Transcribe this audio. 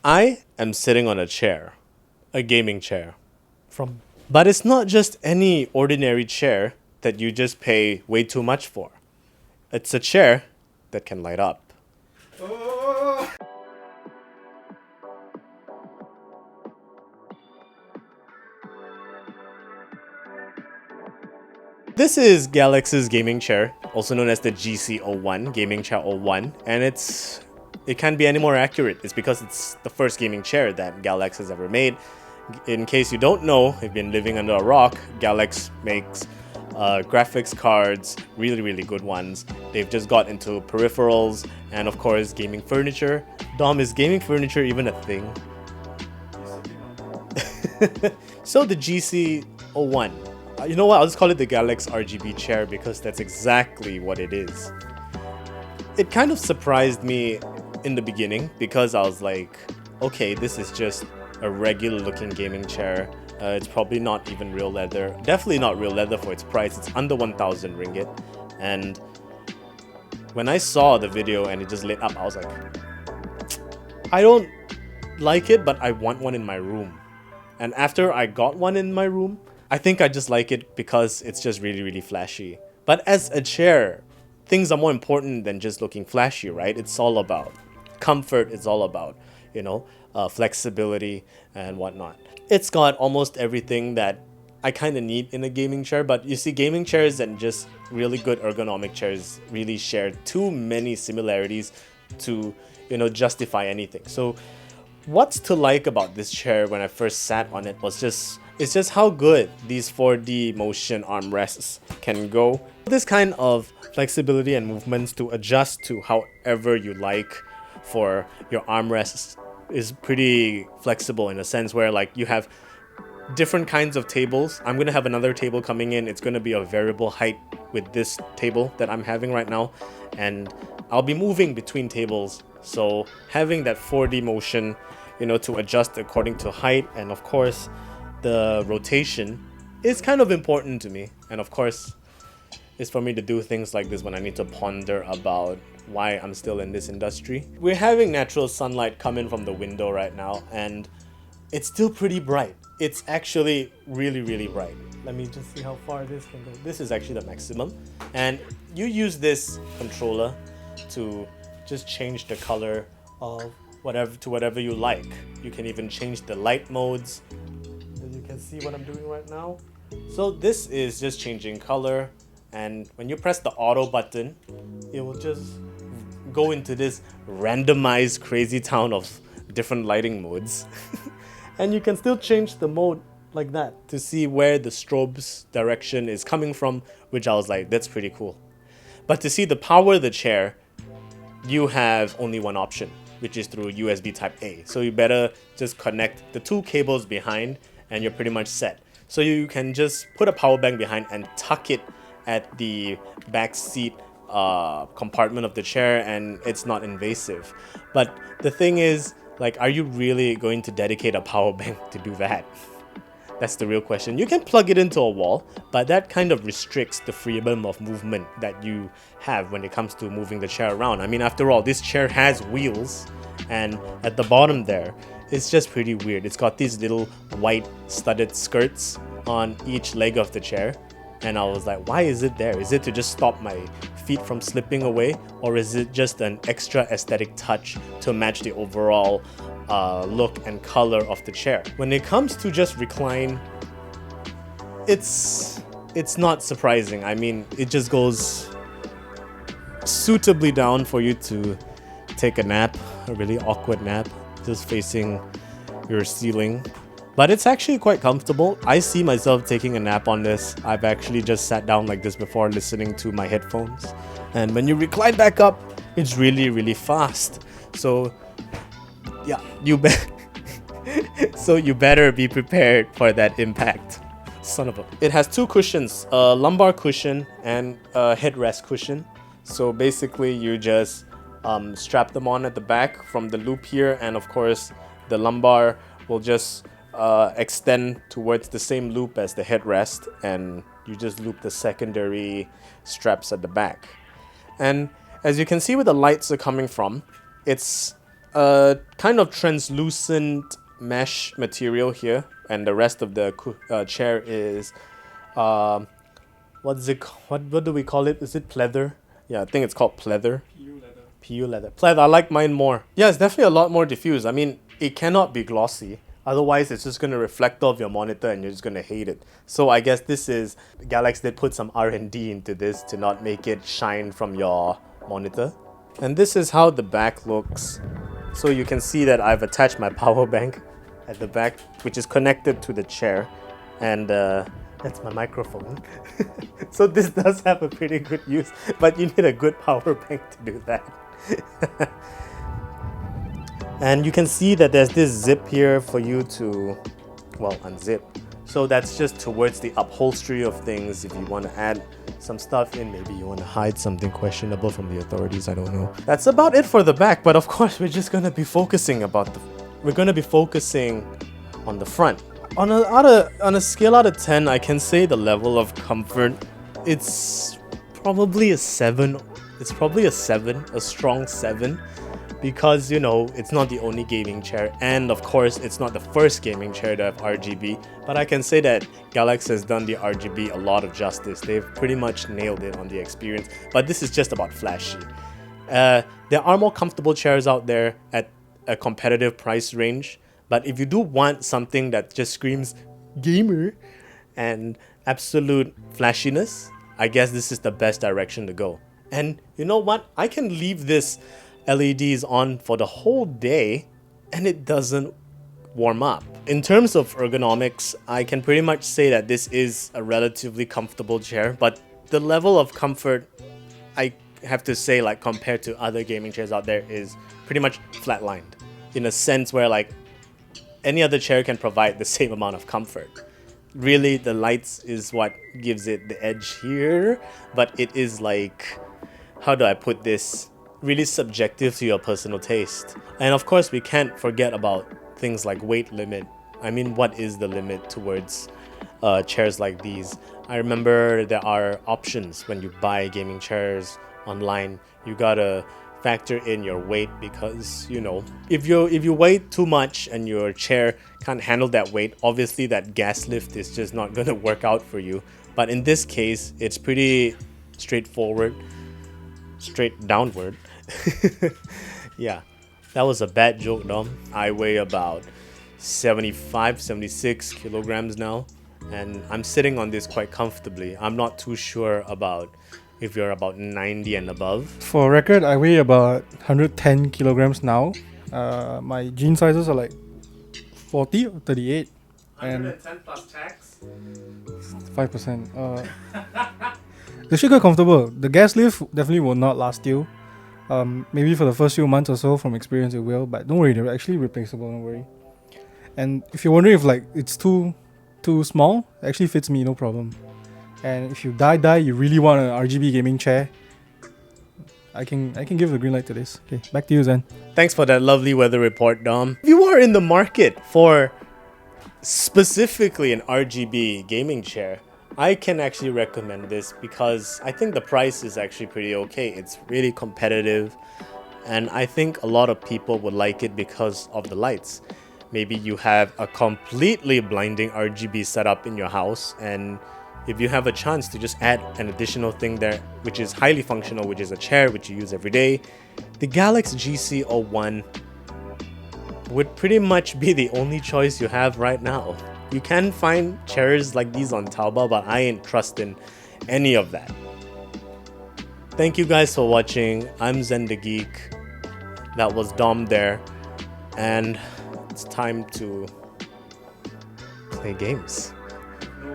I am sitting on a chair, a gaming chair. But it's not just any ordinary chair that you just pay way too much for. It's a chair that can light up. This is Galax's gaming chair, also known as the GC-01 Gaming Chair 01, and it can't be any more accurate. It's because it's the first gaming chair that Galax has ever made. In case you don't know, if you've been living under a rock, Galax makes graphics cards, really good ones. They've just got into peripherals and of course gaming furniture. Dom, is gaming furniture even a thing? So the GC-01. You know what, I'll just call it the Galax RGB chair because that's exactly what it is. It kind of surprised me in the beginning because I was like, okay, this is just a regular looking gaming chair. It's probably not even real leather. Definitely not real leather for its price. It's under 1,000 ringgit. And when I saw the video and it just lit up, I was like, I don't like it, but I want one in my room. And after I got one in my room, I think I just like it because it's just really flashy. But as a chair, things are more important than just looking flashy, right? It's all about comfort. It's all about, flexibility and whatnot. It's got almost everything that I kind of need in a gaming chair, but you see, gaming chairs and just really good ergonomic chairs really share too many similarities to, justify anything. So what's to like about this chair when I first sat on it was it's just how good these 4D motion armrests can go. This kind of flexibility and movements to adjust to however you like for your armrests is pretty flexible in a sense where like you have different kinds of tables. I'm gonna have another table coming in. It's gonna be a variable height with this table that I'm having right now, and I'll be moving between tables. So having that 4D motion, to adjust according to height and of course the rotation is kind of important to me. And of course, it's for me to do things like this when I need to ponder about why I'm still in this industry. We're having natural sunlight come in from the window right now, and it's still pretty bright. It's actually really bright. Let me just see how far this can go. This is actually the maximum. And you use this controller to just change the color of whatever you like. You can even change the light modes. You can see what I'm doing right now. So this is just changing color, and when you press the auto button, it will just go into this randomized crazy town of different lighting modes. And you can still change the mode like that to see where the strobe's direction is coming from, which I was like, that's pretty cool. But to see the power of the chair, you have only one option, which is through USB Type A. So you better just connect the two cables behind and you're pretty much set. So you can just put a power bank behind and tuck it at the back seat compartment of the chair, and it's not invasive. But the thing is, like, are you really going to dedicate a power bank to do that? That's the real question. You can plug it into a wall, but that kind of restricts the freedom of movement that you have when it comes to moving the chair around. I mean, after all, this chair has wheels, and at the bottom there, it's just pretty weird. It's got these little white studded skirts on each leg of the chair. And I was like, why is it there? Is it to just stop my feet from slipping away? Or is it just an extra aesthetic touch to match the overall look and color of the chair? When it comes to just recline, it's not surprising. I mean, it just goes suitably down for you to take a nap, a really awkward nap, just facing your ceiling. But it's actually quite comfortable. I see myself taking a nap on this. I've actually just sat down like this before listening to my headphones. And when you recline back up, it's really fast. So yeah, you better be prepared for that impact. Son of a... It has two cushions, a lumbar cushion and a headrest cushion. So basically you just strap them on at the back from the loop here, and of course the lumbar will just extend towards the same loop as the headrest, and you just loop the secondary straps at the back. And as you can see where the lights are coming from, it's kind of translucent mesh material here, and the rest of the chair is what do we call it? Is it pleather? Yeah, I think it's called pleather. PU leather. Pleather. I like mine more. Yeah, it's definitely a lot more diffuse. I mean, it cannot be glossy. Otherwise, it's just going to reflect off your monitor and you're just going to hate it. So I guess this is... Galax did put some R&D into this to not make it shine from your monitor. And this is how the back looks. So you can see that I've attached my power bank at the back, which is connected to the chair. And that's my microphone. So this does have a pretty good use, but you need a good power bank to do that. And you can see that there's this zip here for you to, well, unzip. So that's just towards the upholstery of things. If you want to add some stuff in, maybe you want to hide something questionable from the authorities, I don't know. That's about it for the back, but of course we're just going to be focusing on the front. On a scale out of 10, I can say the level of comfort, it's probably a 7. It's probably a 7, a strong 7, because, you know, it's not the only gaming chair, and of course it's not the first gaming chair to have RGB, but I can say that Galax has done the RGB a lot of justice. They've pretty much nailed it on the experience, but this is just about flashy. There are more comfortable chairs out there at a competitive price range, but if you do want something that just screams gamer and absolute flashiness, I guess this is the best direction to go. And you know what? I can leave this LEDs on for the whole day and it doesn't warm up. In terms of ergonomics, I can pretty much say that this is a relatively comfortable chair, but the level of comfort, I have to say, like, compared to other gaming chairs out there, is pretty much flatlined, in a sense where, like, any other chair can provide the same amount of comfort. Really, the lights is what gives it the edge here, but it is like, how do I put this, really subjective to your personal taste. And of course, we can't forget about things like weight limit. I mean, what is the limit towards chairs like these? I remember there are options when you buy gaming chairs online. You gotta factor in your weight, because, you know, if you weigh too much and your chair can't handle that weight, obviously that gas lift is just not gonna work out for you. But in this case, it's pretty straightforward, straight downward. Yeah, that was a bad joke, Dom. I weigh about 76 kilograms now, and I'm sitting on this quite comfortably. I'm not too sure about if you're about 90 and above. For record, I weigh about 110 kilograms now. My jean sizes are like 40 or 38. 110 plus tax? 5%. They're actually quite comfortable. The gas lift definitely will not last you. Maybe for the first few months or so, from experience it will, but don't worry, they're actually replaceable, don't worry. And if you're wondering if like it's too small, it actually fits me, no problem. And if you you really want an RGB gaming chair, I can give the green light to this. Okay, back to you, Zen. Thanks for that lovely weather report, Dom. If you are in the market for specifically an RGB gaming chair, I can actually recommend this because I think the price is actually pretty okay. It's really competitive, and I think a lot of people would like it because of the lights. Maybe you have a completely blinding RGB setup in your house, and if you have a chance to just add an additional thing there, which is highly functional, which is a chair which you use every day, the Galax GC-01 would pretty much be the only choice you have right now. You can find chairs like these on Taobao, but I ain't trusting any of that. Thank you guys for watching. I'm Zen the Geek. That was Dom there. And it's time to play games. No